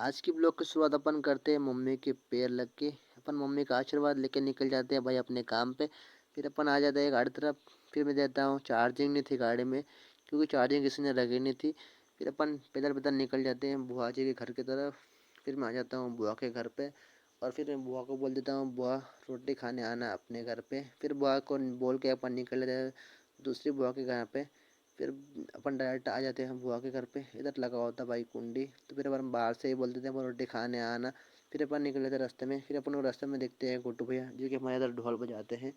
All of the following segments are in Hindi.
आज की ब्लॉग की शुरुआत अपन करते हैं मम्मी के पैर लग के। अपन मम्मी का आशीर्वाद लेके निकल जाते हैं भाई अपने काम पे। फिर अपन आ जाते हैं गाड़ी तरफ। फिर मैं देता हूँ, चार्जिंग नहीं थी गाड़ी में क्योंकि चार्जिंग किसी ने रखी नहीं थी। फिर अपन पैदल पैदल निकल जाते हैं बुआ जी के घर की तरफ। फिर मैं आ जाता हूँ बुआ के घर पे और फिर मैं बुआ को बोल देता हूँ, बुआ रोटी खाने आना अपने घर पे। फिर बुआ को बोल के अपन निकल जाते हैं दूसरी बुआ के घर पे। फिर अपन डायरेक्ट आ जाते हैं बुआ के घर पे। इधर लगा होता भाई कुंडी, तो फिर अपन बाहर से ही बोल देते हैं वो रोटी खाने आना। फिर अपन निकल जाते हैं रास्ते में। फिर अपन रास्ते में देखते हैं गुड्डू भैया जो कि हमारे इधर ढोल बजाते हैं।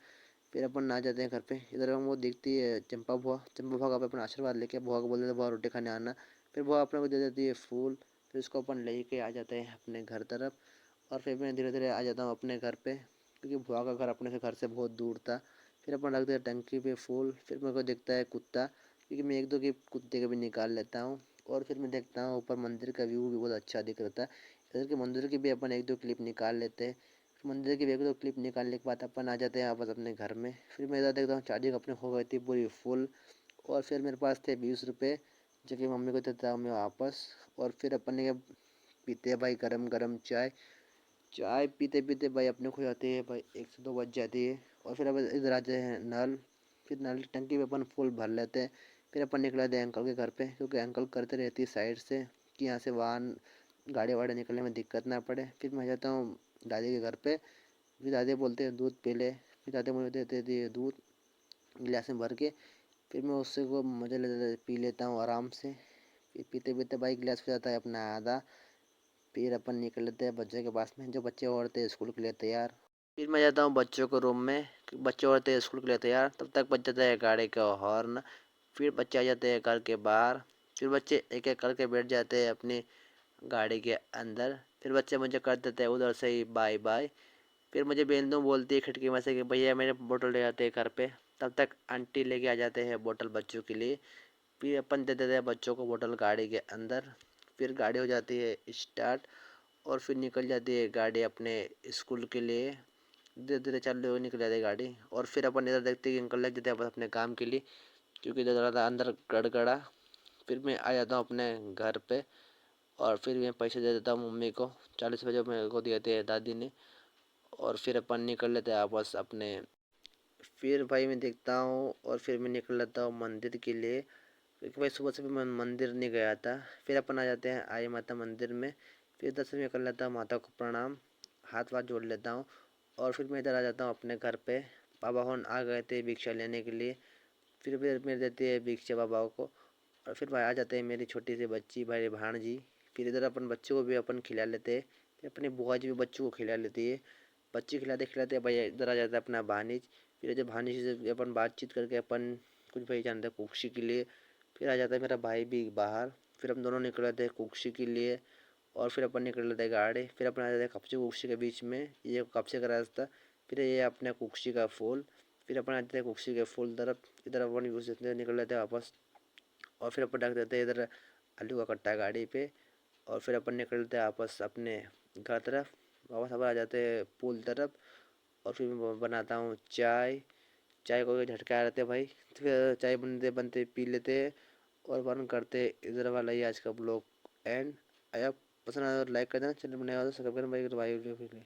फिर अपन आ जाते हैं घर पे। इधर हम वो दिखती है चंपा बुआ का अपन आशीर्वाद लेके बुआ को बोल देते हैं बुआ रोटी खाने आना। फिर बुआ अपने को दे देती है फूल। फिर उसको अपन लेके आ जाते हैं अपने घर तरफ। और फिर मैं धीरे धीरे आ जाता हूँ अपने घर पे क्योंकि बुआ का घर अपने से घर से बहुत दूर था। फिर अपन रख देते टंकी पे फूल। फिर मेरे को दिखता है कुत्ता क्योंकि मैं एक दो के कुत्ते के भी निकाल लेता हूँ। और फिर मैं देखता हूँ ऊपर मंदिर का व्यू भी बहुत अच्छा दिख रहा था। इधर के मंदिर की भी अपन एक दो क्लिप निकाल लेते हैं। फिर मंदिर की भी एक दो क्लिप निकालने के बाद अपन आ जाते हैं वापस अपने घर में। फिर मैं इधर देखता हूँ चार्जिंग अपने हो गई थी पूरी फुल। और फिर मेरे पास थे 20 रुपये जो कि मम्मी को देता हूँ मैं वापस। और फिर अपन ने पीते हैं भाई गरम गरम चाय। चाय पीते पीते भाई अपने खो जाती है भाई 1 से 2 बज जाती है। और फिर अब इधर आ जाते हैं नल। फिर नल की टंकी में अपन फुल भर लेते हैं। फिर अपन निकल आते हैं अंकल के घर पे क्योंकि अंकल करते रहती है साइड से कि यहाँ से वाहन गाड़ी वाड़ी निकलने में दिक्कत ना पड़े। फिर मैं जाता हूँ दादी के घर पे। फिर दादी बोलते हैं दूध पी ले। फिर दादी मुझे देते दिए दूध गिलास में भर के। फिर मैं उससे को मज़े ले पी लेता हूँ आराम से। फिर पीते पीते भाई गिलास हो जाता है अपना आधा। फिर अपन निकल लेते हैं बच्चे के पास में जो बच्चे औरतें हैं स्कूल के लिए तैयार। फिर मैं जाता हूँ बच्चों के रूम में कि बच्चे औरतें हैं स्कूल के लिए तैयार। तब तक बज जाता है गाड़ी का हॉर्न। फिर बच्चे आ जाते हैं घर के बाहर। फिर बच्चे एक एक करके बैठ जाते हैं अपनी गाड़ी के अंदर। फिर बच्चे मुझे कर देते हैं उधर से ही बाय बाय। फिर मुझे बेंदू बोलती है खिड़की में से कि भैया मेरे बोतल ले जाते हैं घर पे। तब तक आंटी लेके आ जाते हैं बोतल बच्चों के लिए। फिर अपन दे देते हैं बच्चों को बोतल गाड़ी के अंदर। फिर गाड़ी हो जाती है स्टार्ट। और फिर निकल जाती है गाड़ी अपने स्कूल के लिए। धीरे धीरे चालू हो निकल जाती है गाड़ी। और फिर अपन इधर देखते हैं कि अंकल लग जाते हैं बस अपने काम के लिए क्योंकि इधर ज़्यादा अंदर गड़गड़ा। फिर मैं आ जाता हूँ अपने घर पे। और फिर मैं पैसे दे देता हूँ मम्मी को। 40 रुपये मेरे को दिए थे दादी ने। और फिर अपन निकल लेते हैं आपस अपने। फिर भाई मैं देखता हूँ और फिर मैं निकल लेता हूँ मंदिर के लिए क्योंकि भाई सुबह से भी मैं मंदिर नहीं गया था। फिर अपन आ जाते हैं आई माता मंदिर में। फिर इधर से मैं कर लेता हूँ माता को प्रणाम, हाथ वाथ जोड़ लेता हूँ। और फिर मैं इधर आ जाता हूँ अपने घर पे। पापा होन आ गए थे भिक्षा लेने के लिए। फिर मेरे देते हैं भिक्षा बाबा को। और फिर भाई आ जाते हैं मेरी छोटी सी बच्ची भाई भाणजी। फिर इधर अपन बच्चों को भी अपन खिला लेते हैं। फिर अपनी बुआ जी भी बच्चों को खिला लेती है। बच्चे खिलाते खिलाते भाई इधर आ जाता है अपना भानिज। फिर जब भानिज से अपन बातचीत करके अपन कुछ भाई जानते हैं कुक्षी के लिए। फिर आ जाता है मेरा भाई भी बाहर। फिर हम दोनों निकल जाते हैं कुक्षी के लिए। और फिर अपन निकल लेते हैं गाड़ी। फिर अपन आ जाते हैं कपचे कुक्षी के बीच में, ये कपचे का रास्ता। फिर ये अपने कुक्षी का फूल। फिर अपन आ जाते हैं कुक्षी के फूल तरफ। इधर अपन यूज निकल लेते हैं वापस। और फिर अपन रख देते हैं इधर आलू का कट्टा गाड़ी पे। और फिर अपन निकलते हैं वापस अपने घर तरफ। वापस अपन आ जाते हैं पुल तरफ। और फिर मैं बनाता हूँ चाय। चाय को झटका रहते हैं भाई। तो फिर चाय बनते बनते पी लेते हैं। और बंद करते इधर वाला ही आज का ब्लॉग एंड। आया पसंद आया तो लाइक कर देना, चैनल बनाया तो सब्सक्राइब करना भाई।